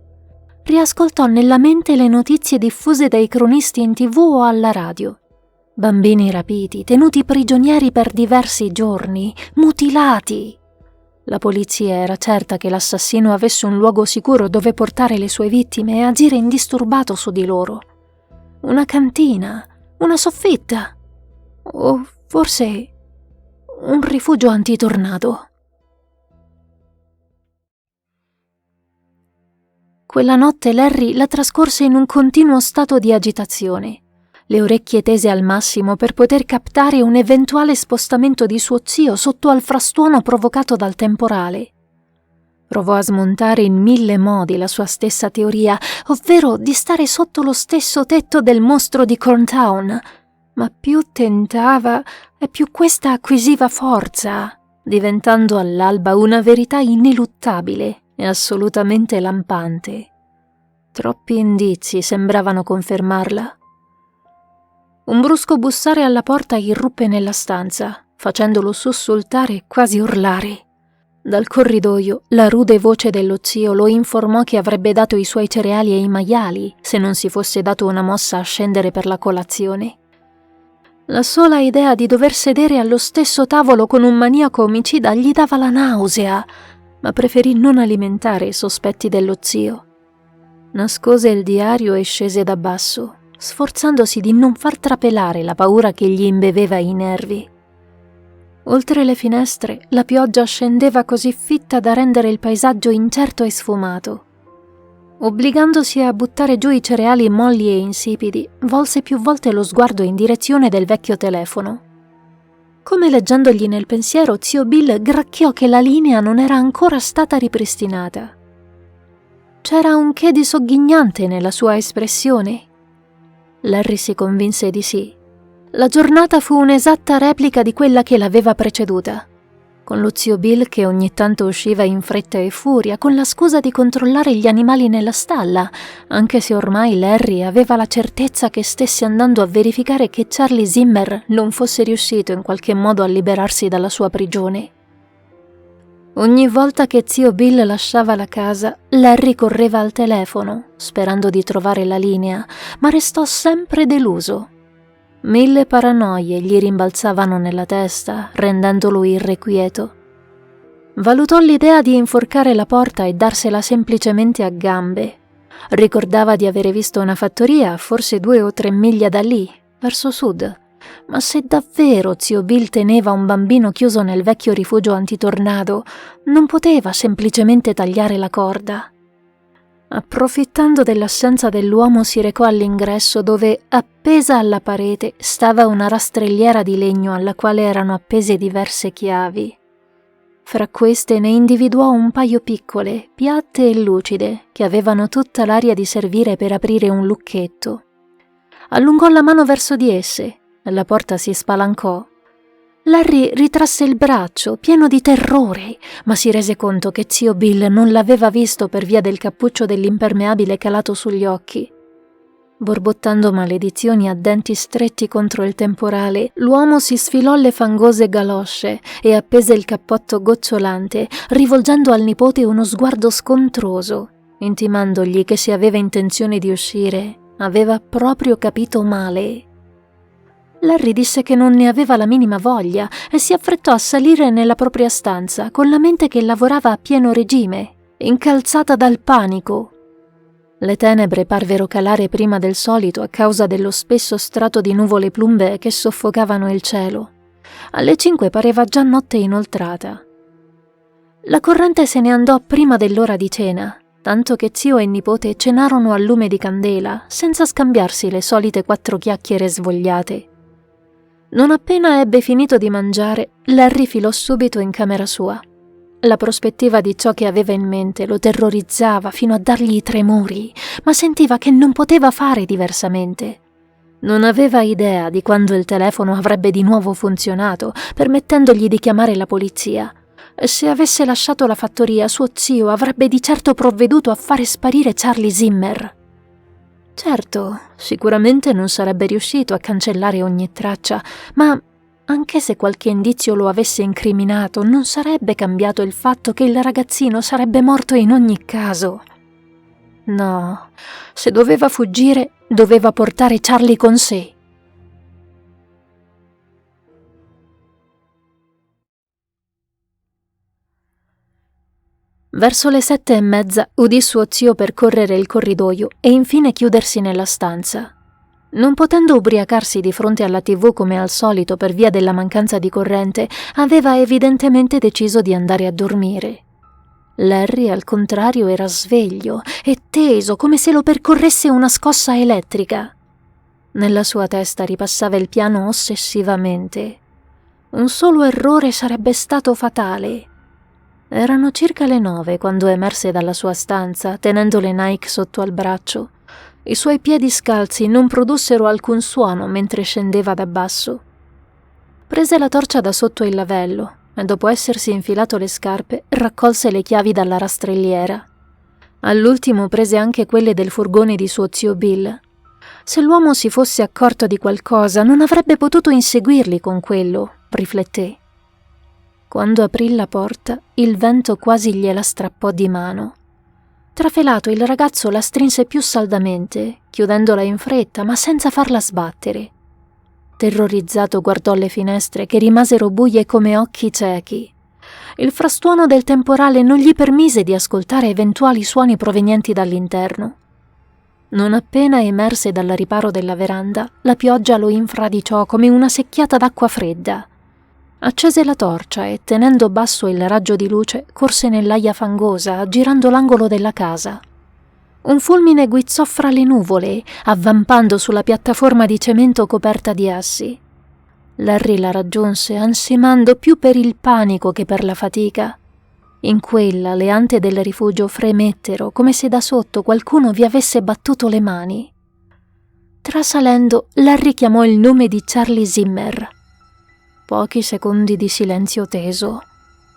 Riascoltò nella mente le notizie diffuse dai cronisti in TV o alla radio. Bambini rapiti, tenuti prigionieri per diversi giorni, mutilati. La polizia era certa che l'assassino avesse un luogo sicuro dove portare le sue vittime e agire indisturbato su di loro. Una cantina, una soffitta, o forse un rifugio antitornado. Quella notte Larry la trascorse in un continuo stato di agitazione, le orecchie tese al massimo per poter captare un eventuale spostamento di suo zio sotto al frastuono provocato dal temporale. Provò a smontare in 1000 modi la sua stessa teoria, ovvero di stare sotto lo stesso tetto del mostro di Corntown, ma più tentava e più questa acquisiva forza, diventando all'alba una verità ineluttabile e assolutamente lampante. Troppi indizi sembravano confermarla. Un brusco bussare alla porta irruppe nella stanza, facendolo sussultare e quasi urlare. Dal corridoio, la rude voce dello zio lo informò che avrebbe dato i suoi cereali ai maiali se non si fosse dato una mossa a scendere per la colazione. La sola idea di dover sedere allo stesso tavolo con un maniaco omicida gli dava la nausea, ma preferì non alimentare i sospetti dello zio. Nascose il diario e scese da basso, sforzandosi di non far trapelare la paura che gli imbeveva i nervi. Oltre le finestre, la pioggia scendeva così fitta da rendere il paesaggio incerto e sfumato. Obbligandosi a buttare giù i cereali molli e insipidi, volse più volte lo sguardo in direzione del vecchio telefono. Come leggendogli nel pensiero, zio Bill gracchiò che la linea non era ancora stata ripristinata. C'era un che di sogghignante nella sua espressione. Larry si convinse di sì. La giornata fu un'esatta replica di quella che l'aveva preceduta, con lo zio Bill che ogni tanto usciva in fretta e furia con la scusa di controllare gli animali nella stalla, anche se ormai Larry aveva la certezza che stesse andando a verificare che Charlie Zimmer non fosse riuscito in qualche modo a liberarsi dalla sua prigione. Ogni volta che zio Bill lasciava la casa, Larry correva al telefono, sperando di trovare la linea, ma restò sempre deluso. 1000 paranoie gli rimbalzavano nella testa, rendendolo irrequieto. Valutò l'idea di inforcare la porta e darsela semplicemente a gambe. Ricordava di avere visto una fattoria forse 2 o 3 miglia da lì, verso sud. Ma se davvero zio Bill teneva un bambino chiuso nel vecchio rifugio antitornado, non poteva semplicemente tagliare la corda. Approfittando dell'assenza dell'uomo si recò all'ingresso dove, appesa alla parete, stava una rastrelliera di legno alla quale erano appese diverse chiavi. Fra queste ne individuò un paio piccole, piatte e lucide, che avevano tutta l'aria di servire per aprire un lucchetto. Allungò la mano verso di esse e la porta si spalancò. Larry ritrasse il braccio, pieno di terrore, ma si rese conto che zio Bill non l'aveva visto per via del cappuccio dell'impermeabile calato sugli occhi. Borbottando maledizioni a denti stretti contro il temporale, l'uomo si sfilò le fangose galosce e appese il cappotto gocciolante, rivolgendo al nipote uno sguardo scontroso, intimandogli che se aveva intenzione di uscire, aveva proprio capito male. Larry disse che non ne aveva la minima voglia e si affrettò a salire nella propria stanza con la mente che lavorava a pieno regime, incalzata dal panico. Le tenebre parvero calare prima del solito a causa dello spesso strato di nuvole plumbee che soffocavano il cielo. Alle 5 pareva già notte inoltrata. La corrente se ne andò prima dell'ora di cena, tanto che zio e nipote cenarono al lume di candela, senza scambiarsi le solite 4 chiacchiere svogliate. Non appena ebbe finito di mangiare, Larry filò subito in camera sua. La prospettiva di ciò che aveva in mente lo terrorizzava fino a dargli i tremori, ma sentiva che non poteva fare diversamente. Non aveva idea di quando il telefono avrebbe di nuovo funzionato, permettendogli di chiamare la polizia. E se avesse lasciato la fattoria, suo zio avrebbe di certo provveduto a fare sparire Charlie Zimmer. Certo, sicuramente non sarebbe riuscito a cancellare ogni traccia, ma anche se qualche indizio lo avesse incriminato, non sarebbe cambiato il fatto che il ragazzino sarebbe morto in ogni caso. No, se doveva fuggire, doveva portare Charlie con sé. Verso le 7:30 udì suo zio percorrere il corridoio e infine chiudersi nella stanza. Non potendo ubriacarsi di fronte alla TV come al solito per via della mancanza di corrente, aveva evidentemente deciso di andare a dormire. Larry, al contrario, era sveglio e teso, come se lo percorresse una scossa elettrica. Nella sua testa ripassava il piano ossessivamente. Un solo errore sarebbe stato fatale. Erano circa le 9 quando emerse dalla sua stanza, tenendo le Nike sotto al braccio. I suoi piedi scalzi non produssero alcun suono mentre scendeva da basso. Prese la torcia da sotto il lavello e, dopo essersi infilato le scarpe, raccolse le chiavi dalla rastrelliera. All'ultimo prese anche quelle del furgone di suo zio Bill. Se l'uomo si fosse accorto di qualcosa, non avrebbe potuto inseguirli con quello, rifletté. Quando aprì la porta, il vento quasi gliela strappò di mano. Trafelato, il ragazzo la strinse più saldamente, chiudendola in fretta, ma senza farla sbattere. Terrorizzato guardò le finestre, che rimasero buie come occhi ciechi. Il frastuono del temporale non gli permise di ascoltare eventuali suoni provenienti dall'interno. Non appena emerse dal riparo della veranda, la pioggia lo infradiciò come una secchiata d'acqua fredda. Accese la torcia e, tenendo basso il raggio di luce, corse nell'aia fangosa, aggirando l'angolo della casa. Un fulmine guizzò fra le nuvole, avvampando sulla piattaforma di cemento coperta di assi. Larry la raggiunse, ansimando più per il panico che per la fatica. In quella le ante del rifugio fremettero, come se da sotto qualcuno vi avesse battuto le mani. Trasalendo, Larry chiamò il nome di Charlie Zimmer. Pochi secondi di silenzio teso.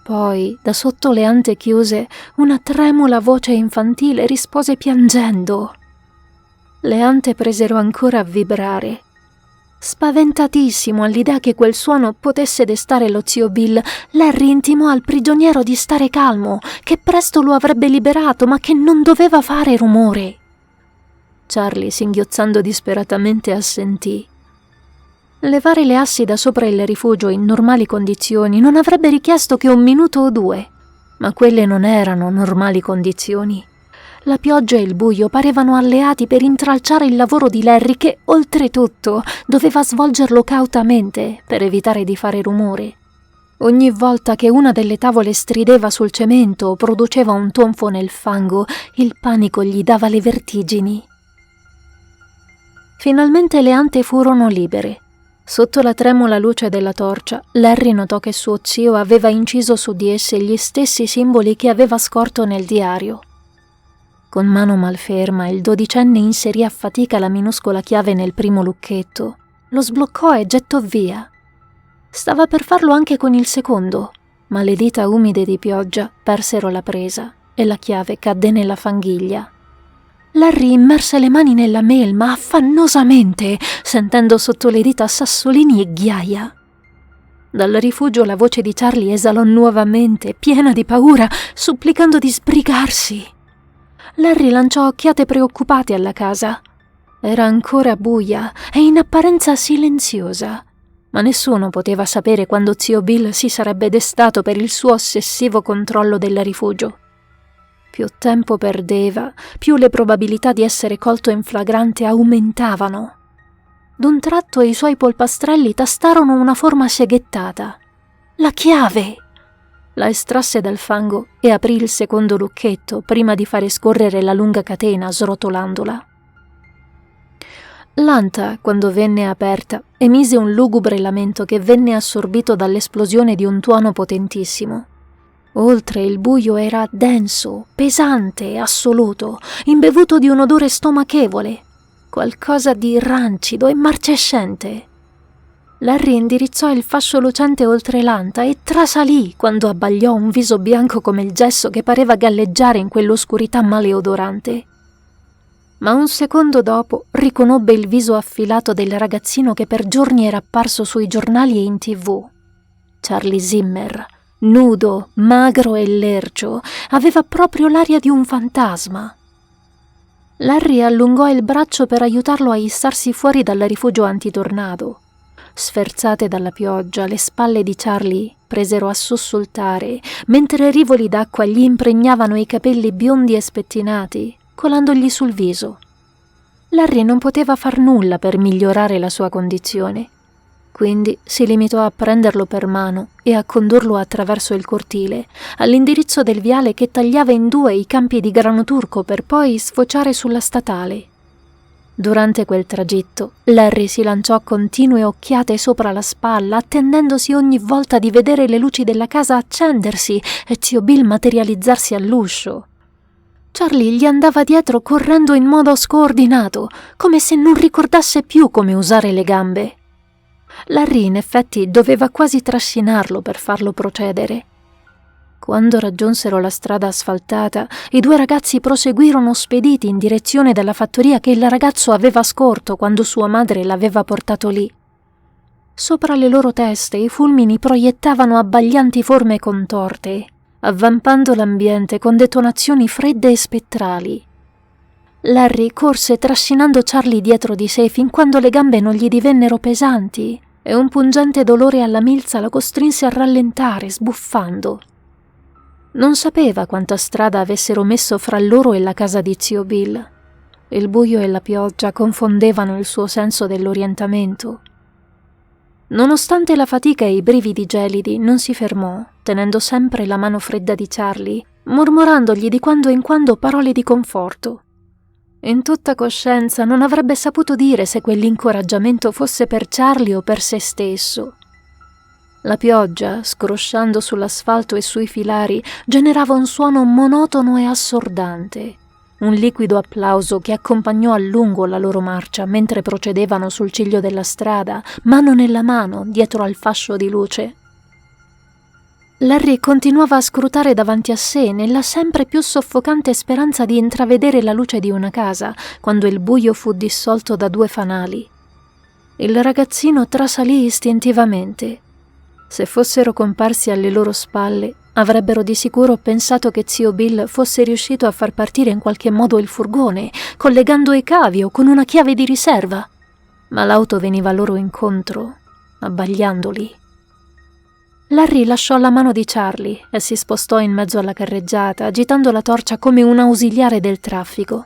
Poi, da sotto le ante chiuse, una tremula voce infantile rispose piangendo. Le ante presero ancora a vibrare. Spaventatissimo all'idea che quel suono potesse destare lo zio Bill, Larry intimò al prigioniero di stare calmo, che presto lo avrebbe liberato, ma che non doveva fare rumore. Charlie, singhiozzando disperatamente, assentì. Levare le assi da sopra il rifugio in normali condizioni non avrebbe richiesto che 1 minuto o 2, ma quelle non erano normali condizioni. La pioggia e il buio parevano alleati per intralciare il lavoro di Larry, che, oltretutto, doveva svolgerlo cautamente per evitare di fare rumore. Ogni volta che una delle tavole strideva sul cemento o produceva un tonfo nel fango, il panico gli dava le vertigini. Finalmente le ante furono libere. Sotto la tremula luce della torcia, Larry notò che suo zio aveva inciso su di esse gli stessi simboli che aveva scorto nel diario. Con mano malferma, il 12enne inserì a fatica la minuscola chiave nel primo lucchetto, lo sbloccò e gettò via. Stava per farlo anche con il secondo, ma le dita umide di pioggia persero la presa e la chiave cadde nella fanghiglia. Larry immerse le mani nella melma affannosamente, sentendo sotto le dita sassolini e ghiaia. Dal rifugio la voce di Charlie esalò nuovamente, piena di paura, supplicando di sbrigarsi. Larry lanciò occhiate preoccupate alla casa. Era ancora buia e in apparenza silenziosa, ma nessuno poteva sapere quando zio Bill si sarebbe destato per il suo ossessivo controllo del rifugio. Più tempo perdeva, più le probabilità di essere colto in flagrante aumentavano. D'un tratto i suoi polpastrelli tastarono una forma seghettata. La chiave! La estrasse dal fango e aprì il secondo lucchetto prima di fare scorrere la lunga catena srotolandola. L'anta, quando venne aperta, emise un lugubre lamento che venne assorbito dall'esplosione di un tuono potentissimo. Oltre il buio era denso, pesante, assoluto, imbevuto di un odore stomachevole, qualcosa di rancido e marcescente. Larry indirizzò il fascio lucente oltre l'anta e trasalì quando abbagliò un viso bianco come il gesso che pareva galleggiare in quell'oscurità maleodorante. Ma un secondo dopo riconobbe il viso affilato del ragazzino che per giorni era apparso sui giornali e in TV. Charlie Zimmer, nudo, magro e lercio, aveva proprio l'aria di un fantasma. Larry allungò il braccio per aiutarlo a issarsi fuori dal rifugio antitornado. Sferzate dalla pioggia, le spalle di Charlie presero a sussultare, mentre rivoli d'acqua gli impregnavano i capelli biondi e spettinati, colandogli sul viso. Larry non poteva far nulla per migliorare la sua condizione. Quindi si limitò a prenderlo per mano e a condurlo attraverso il cortile, all'indirizzo del viale che tagliava in due i campi di grano turco per poi sfociare sulla statale. Durante quel tragitto, Larry si lanciò continue occhiate sopra la spalla, attendendosi ogni volta di vedere le luci della casa accendersi e zio Bill materializzarsi all'uscio. Charlie gli andava dietro correndo in modo scoordinato, come se non ricordasse più come usare le gambe. Larry, in effetti, doveva quasi trascinarlo per farlo procedere. Quando raggiunsero la strada asfaltata, i due ragazzi proseguirono spediti in direzione della fattoria che il ragazzo aveva scorto quando sua madre l'aveva portato lì. Sopra le loro teste i fulmini proiettavano abbaglianti forme contorte, avvampando l'ambiente con detonazioni fredde e spettrali. Larry corse trascinando Charlie dietro di sé fin quando le gambe non gli divennero pesanti e un pungente dolore alla milza lo costrinse a rallentare, sbuffando. Non sapeva quanta strada avessero messo fra loro e la casa di zio Bill. Il buio e la pioggia confondevano il suo senso dell'orientamento. Nonostante la fatica e i brividi gelidi, non si fermò, tenendo sempre la mano fredda di Charlie, mormorandogli di quando in quando parole di conforto. In tutta coscienza non avrebbe saputo dire se quell'incoraggiamento fosse per Charlie o per se stesso. La pioggia, scrosciando sull'asfalto e sui filari, generava un suono monotono e assordante, un liquido applauso che accompagnò a lungo la loro marcia mentre procedevano sul ciglio della strada, mano nella mano, dietro al fascio di luce. Larry continuava a scrutare davanti a sé nella sempre più soffocante speranza di intravedere la luce di una casa, quando il buio fu dissolto da due fanali. Il ragazzino trasalì istintivamente. Se fossero comparsi alle loro spalle, avrebbero di sicuro pensato che zio Bill fosse riuscito a far partire in qualche modo il furgone, collegando i cavi o con una chiave di riserva. Ma l'auto veniva loro incontro, abbagliandoli. Larry lasciò la mano di Charlie e si spostò in mezzo alla carreggiata, agitando la torcia come un ausiliare del traffico.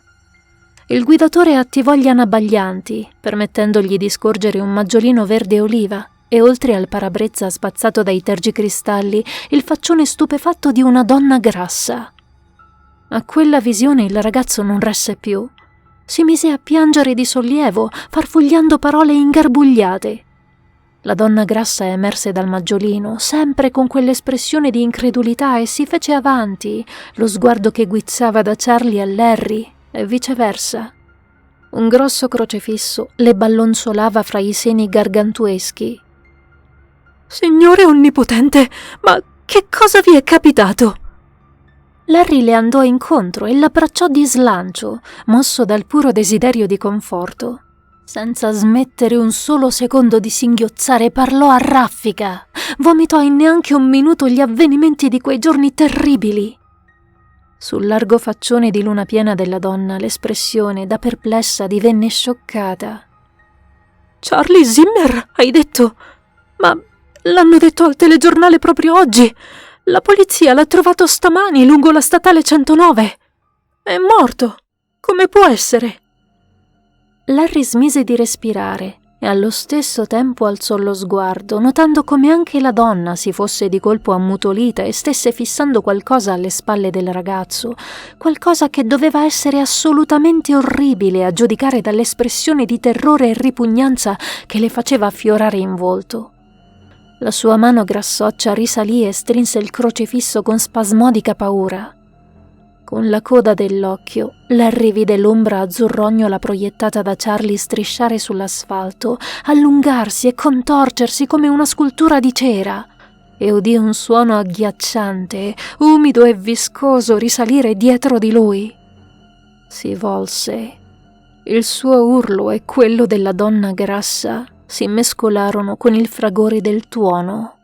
Il guidatore attivò gli anabbaglianti, permettendogli di scorgere un maggiolino verde oliva e, oltre al parabrezza spazzato dai tergicristalli, il faccione stupefatto di una donna grassa. A quella visione il ragazzo non resse più. Si mise a piangere di sollievo, farfugliando parole ingarbugliate. La donna grassa emerse dal maggiolino, sempre con quell'espressione di incredulità, e si fece avanti, lo sguardo che guizzava da Charlie a Larry e viceversa. Un grosso crocefisso le ballonzolava fra i seni gargantueschi. «Signore onnipotente, ma che cosa vi è capitato?» Larry le andò incontro e l'abbracciò di slancio, mosso dal puro desiderio di conforto. Senza smettere un solo secondo di singhiozzare, parlò a raffica. Vomitò in neanche un minuto gli avvenimenti di quei giorni terribili. Sul largo faccione di luna piena della donna l'espressione da perplessa divenne scioccata. «Charlie Zimmer, hai detto? Ma l'hanno detto al telegiornale proprio oggi. La polizia l'ha trovato stamani lungo la statale 109. È morto. Come può essere?» Larry smise di respirare e allo stesso tempo alzò lo sguardo, notando come anche la donna si fosse di colpo ammutolita e stesse fissando qualcosa alle spalle del ragazzo, qualcosa che doveva essere assolutamente orribile a giudicare dall'espressione di terrore e ripugnanza che le faceva affiorare in volto. La sua mano grassoccia risalì e strinse il crocefisso con spasmodica paura. Con la coda dell'occhio, Larry vide l'ombra azzurrognola proiettata da Charlie strisciare sull'asfalto, allungarsi e contorcersi come una scultura di cera, e udì un suono agghiacciante, umido e viscoso risalire dietro di lui. Si volse. Il suo urlo e quello della donna grassa si mescolarono con il fragore del tuono.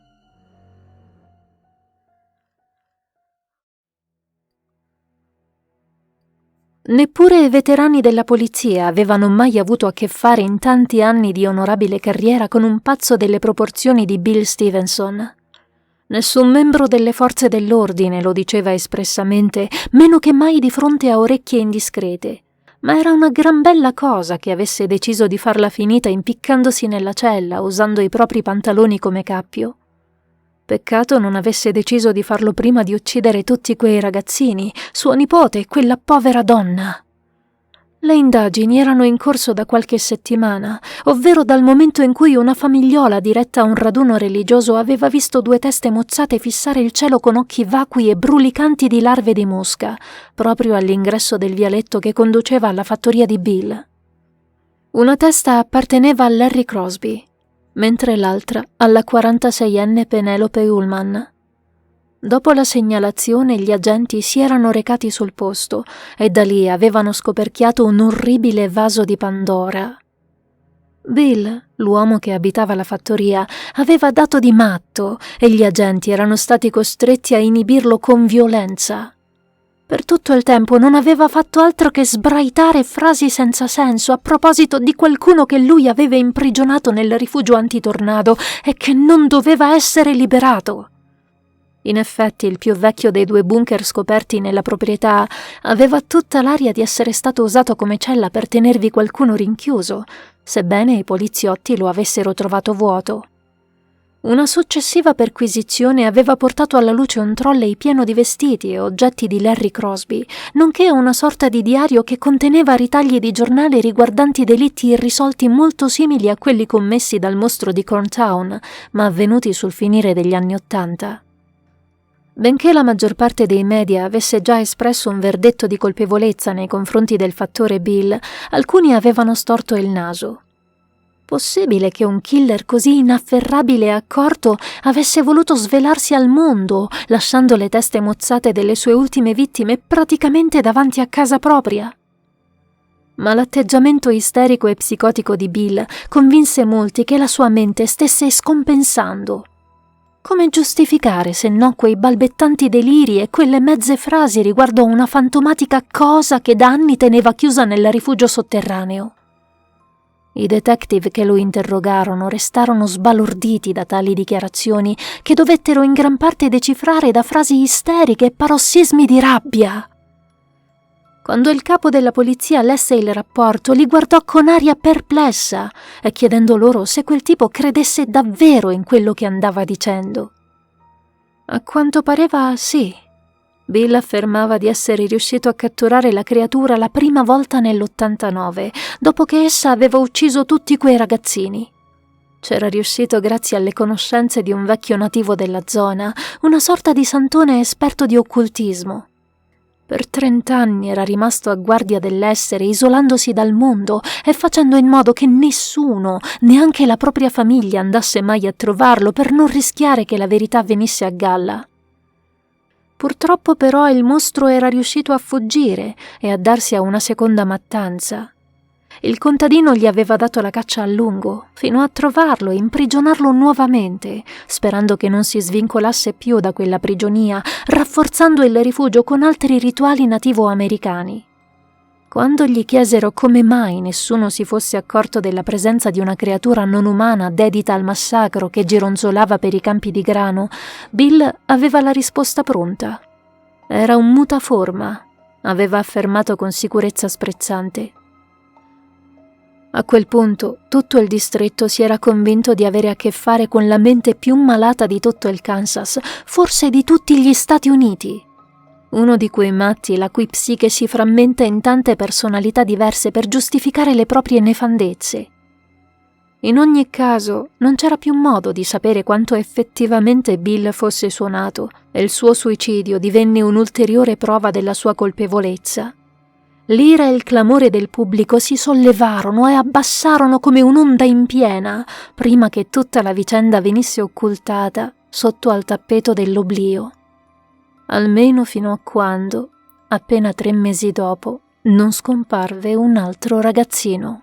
Neppure i veterani della polizia avevano mai avuto a che fare in tanti anni di onorabile carriera con un pazzo delle proporzioni di Bill Stevenson. Nessun membro delle forze dell'ordine lo diceva espressamente, meno che mai di fronte a orecchie indiscrete, ma era una gran bella cosa che avesse deciso di farla finita impiccandosi nella cella, usando i propri pantaloni come cappio. Peccato non avesse deciso di farlo prima di uccidere tutti quei ragazzini, suo nipote e quella povera donna. Le indagini erano in corso da qualche settimana, ovvero dal momento in cui una famigliola diretta a un raduno religioso aveva visto 2 teste mozzate fissare il cielo con occhi vacui e brulicanti di larve di mosca, proprio all'ingresso del vialetto che conduceva alla fattoria di Bill. Una testa apparteneva a Larry Crosby, mentre l'altra alla 46enne Penelope Ullman. Dopo la segnalazione gli agenti si erano recati sul posto e da lì avevano scoperchiato un orribile vaso di Pandora. Bill, l'uomo che abitava la fattoria, aveva dato di matto e gli agenti erano stati costretti a inibirlo con violenza. Per tutto il tempo non aveva fatto altro che sbraitare frasi senza senso a proposito di qualcuno che lui aveva imprigionato nel rifugio antitornado e che non doveva essere liberato. In effetti, il più vecchio dei 2 bunker scoperti nella proprietà aveva tutta l'aria di essere stato usato come cella per tenervi qualcuno rinchiuso, sebbene i poliziotti lo avessero trovato vuoto. Una successiva perquisizione aveva portato alla luce un trolley pieno di vestiti e oggetti di Larry Crosby, nonché una sorta di diario che conteneva ritagli di giornale riguardanti delitti irrisolti molto simili a quelli commessi dal mostro di Corntown, ma avvenuti sul finire degli anni '80. Benché la maggior parte dei media avesse già espresso un verdetto di colpevolezza nei confronti del fattore Bill, alcuni avevano storto il naso. Possibile che un killer così inafferrabile e accorto avesse voluto svelarsi al mondo, lasciando le teste mozzate delle sue ultime vittime praticamente davanti a casa propria? Ma l'atteggiamento isterico e psicotico di Bill convinse molti che la sua mente stesse scompensando. Come giustificare se no quei balbettanti deliri e quelle mezze frasi riguardo a una fantomatica cosa che da anni teneva chiusa nel rifugio sotterraneo? I detective che lo interrogarono restarono sbalorditi da tali dichiarazioni che dovettero in gran parte decifrare da frasi isteriche e parossismi di rabbia. Quando il capo della polizia lesse il rapporto, li guardò con aria perplessa e chiedendo loro se quel tipo credesse davvero in quello che andava dicendo. A quanto pareva sì. Bill affermava di essere riuscito a catturare la creatura la prima volta nell'89, dopo che essa aveva ucciso tutti quei ragazzini. C'era riuscito grazie alle conoscenze di un vecchio nativo della zona, una sorta di santone esperto di occultismo. Per 30 anni era rimasto a guardia dell'essere, isolandosi dal mondo e facendo in modo che nessuno, neanche la propria famiglia, andasse mai a trovarlo per non rischiare che la verità venisse a galla. Purtroppo però il mostro era riuscito a fuggire e a darsi a una seconda mattanza. Il contadino gli aveva dato la caccia a lungo, fino a trovarlo e imprigionarlo nuovamente, sperando che non si svincolasse più da quella prigionia, rafforzando il rifugio con altri rituali nativo-americani. Quando gli chiesero come mai nessuno si fosse accorto della presenza di una creatura non umana dedita al massacro che gironzolava per i campi di grano, Bill aveva la risposta pronta. Era un mutaforma, aveva affermato con sicurezza sprezzante. A quel punto tutto il distretto si era convinto di avere a che fare con la mente più malata di tutto il Kansas, forse di tutti gli Stati Uniti. Uno di quei matti la cui psiche si frammenta in tante personalità diverse per giustificare le proprie nefandezze. In ogni caso, non c'era più modo di sapere quanto effettivamente Bill fosse suonato e il suo suicidio divenne un'ulteriore prova della sua colpevolezza. L'ira e il clamore del pubblico si sollevarono e abbassarono come un'onda in piena, prima che tutta la vicenda venisse occultata sotto al tappeto dell'oblio. Almeno fino a quando, appena 3 mesi dopo, non scomparve un altro ragazzino.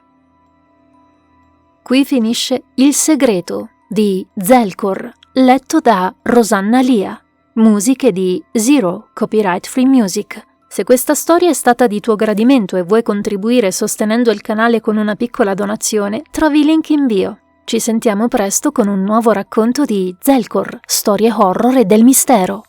Qui finisce Il segreto di Zelkor, letto da Rosanna Lia. Musiche di Zero, copyright free music. Se questa storia è stata di tuo gradimento e vuoi contribuire sostenendo il canale con una piccola donazione, trovi il link in bio. Ci sentiamo presto con un nuovo racconto di Zelkor, storie horror e del mistero.